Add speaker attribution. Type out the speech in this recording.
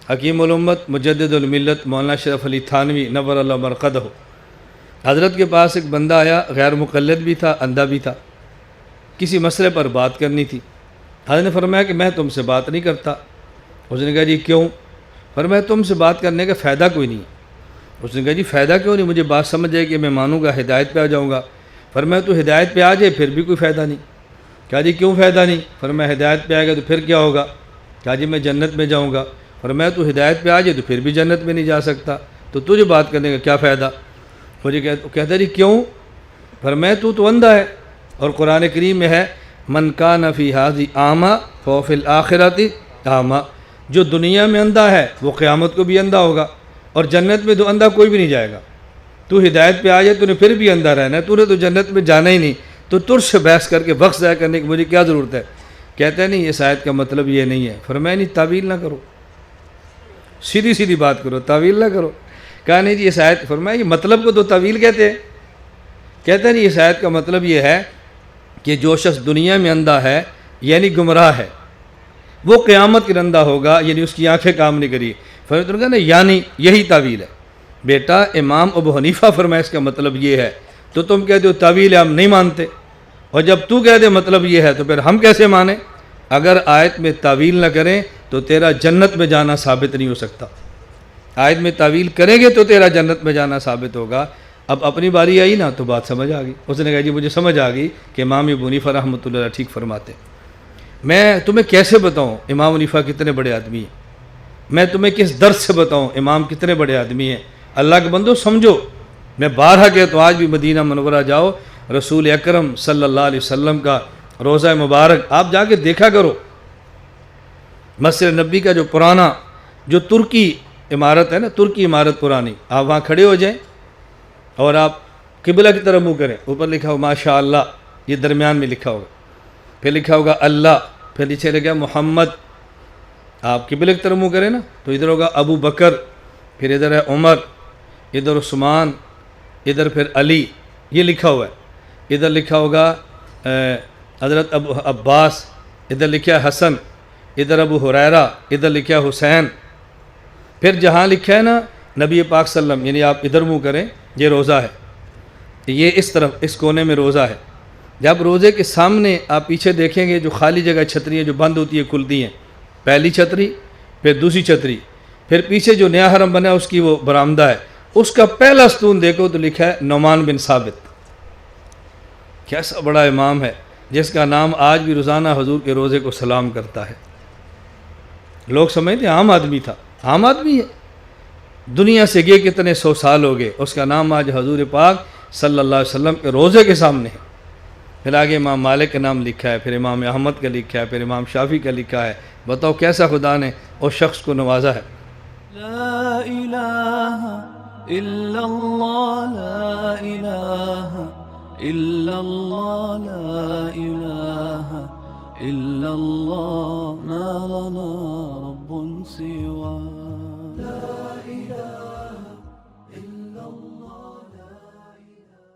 Speaker 1: حکیم الامت مجدد الملت مولانا اشرف علی تھانوی نور اللہ مرقدہ، حضرت کے پاس ایک بندہ آیا، غیر مقلد بھی تھا، اندھا بھی تھا، کسی مسئلے پر بات کرنی تھی۔ حضرت نے فرمایا کہ میں تم سے بات نہیں کرتا۔ اس نے کہا جی کیوں؟ فرمایا تم سے بات کرنے کا فائدہ کوئی نہیں۔ اس نے کہا جی فائدہ کیوں نہیں؟ مجھے بات سمجھ جائے کہ میں مانوں گا، ہدایت پہ آ جاؤں گا۔ فرمایا تو ہدایت پہ آ جائے پھر بھی کوئی فائدہ نہیں۔ کہا جی کیوں فائدہ نہیں؟ فرمایا ہدایت پہ آئے گا تو پھر کیا ہوگا؟ کہا جی میں جنت میں جاؤں گا۔ فرمایا تو ہدایت پہ آ جائے تو پھر بھی جنت میں نہیں جا سکتا، تو تجھے بات کرنے کا کیا فائدہ؟ مجھے کہتا جی کیوں؟ فرمایا تو اندھا ہے، اور قرآن کریم میں ہے من کان فی ھذہ اعمیٰ فہو فی الآخرۃ اعمیٰ، جو دنیا میں اندھا ہے وہ قیامت کو بھی اندھا ہوگا، اور جنت میں تو اندھا کوئی بھی نہیں جائے گا۔ تو ہدایت پہ آ جائے تو نے پھر بھی اندھا رہنا ہے، تو نے تو جنت میں جانا ہی نہیں، تو تجھ سے بحث کر کے وقت ضائع کرنے کی مجھے کیا ضرورت ہے؟ کہتا ہے نہیں اس آیت کا مطلب یہ نہیں ہے۔ فرمایا نہیں تعویل نہ کرو، سیدھی سیدھی بات کرو، تعویل نہ کرو۔ کہا نہیں جی اس آیت، فرمایا یہ مطلب کو تو تعویل کہتے ہیں۔ کہتا ہے نہیں اس آیت کا مطلب یہ ہے کہ جو شخص دنیا میں اندھا ہے یعنی گمراہ ہے، وہ قیامت کے اندھا ہوگا، یعنی اس کی آنکھیں کام نہیں کری۔ فرمایا تو کہا نا یعنی یہی تعویل ہے۔ بیٹا امام ابو حنیفہ فرمایا اس کا مطلب یہ ہے، تو تم کہتے ہو تعویل ہے ہم نہیں مانتے، اور جب تو کہہ دے مطلب یہ ہے تو پھر ہم کیسے مانیں؟ اگر آیت میں تعویل نہ کریں تو تیرا جنت میں جانا ثابت نہیں ہو سکتا۔ آیت میں تعویل کریں گے تو تیرا جنت میں جانا ثابت ہوگا۔ اب اپنی باری آئی نا تو بات سمجھ آ گئی۔ اس نے کہا جی مجھے سمجھ آ گئی کہ امام ابو حنیفہ رحمۃ اللہ ٹھیک فرماتے۔ میں تمہیں کیسے بتاؤں امام حنیفہ کتنے بڑے آدمی ہیں؟ میں تمہیں کس درس سے بتاؤں امام کتنے بڑے آدمی ہیں؟ اللہ کے بندو سمجھو، میں بارہا کہتا ہوں آج بھی مدینہ منورہ جاؤ، رسول اکرم صلی اللہ علیہ وسلم کا روضہ مبارک آپ جا کے دیکھا کرو۔ مسجد نبی کا جو پرانا جو ترکی عمارت ہے نا، ترکی عمارت پرانی، آپ وہاں کھڑے ہو جائیں اور آپ قبلہ کی طرف منہ کریں، اوپر لکھا ہو ماشاء اللہ، یہ درمیان میں لکھا ہوگا، پھر لکھا ہوگا اللہ، پھر نیچے لکھا محمد۔ آپ قبلہ کی طرف منہ کریں نا تو ادھر ہوگا ابو بکر، پھر ادھر ہے عمر، ادھر عثمان، ادھر پھر علی، یہ لکھا ہوا ہے۔ ادھر لکھا ہوگا حضرت ابو عباس، ادھر لکھا ہے حسن، ادھر ابو ہریرہ، ادھر لکھا ہے حسین۔ پھر جہاں لکھا ہے نا نبی پاک صلی اللہ علیہ وسلم، یعنی آپ ادھر منہ کریں، یہ روضہ ہے، یہ اس طرف اس کونے میں روضہ ہے۔ جب روضے کے سامنے آپ پیچھے دیکھیں گے جو خالی جگہ چھتریاں جو بند ہوتی ہیں کھلتی ہیں، پہلی چھتری، پھر دوسری چھتری، پھر پیچھے جو نیا حرم بنا ہے اس کی وہ برآمدہ ہے، اس کا پہلا ستون دیکھو تو لکھا ہے نعمان بن ثابت۔ کیسا بڑا امام ہے جس کا نام آج بھی روزانہ حضور کے روضے کو سلام کرتا ہے۔ لوگ سمجھتے ہیں عام آدمی تھا، عام آدمی ہے، دنیا سے گئے کتنے 100 سال ہو گئے، اس کا نام آج حضور پاک صلی اللہ علیہ وسلم کے روضے کے سامنے ہے۔ پھر آگے امام مالک کا نام لکھا ہے، پھر امام احمد کا لکھا ہے، پھر امام شافعی کا لکھا ہے۔ بتاؤ کیسا خدا نے اس شخص کو نوازا ہے۔
Speaker 2: لا الہ الا اللہ، لا الہ الا اللہ، لا الہ الا اللہ، ما لنا رب سواه۔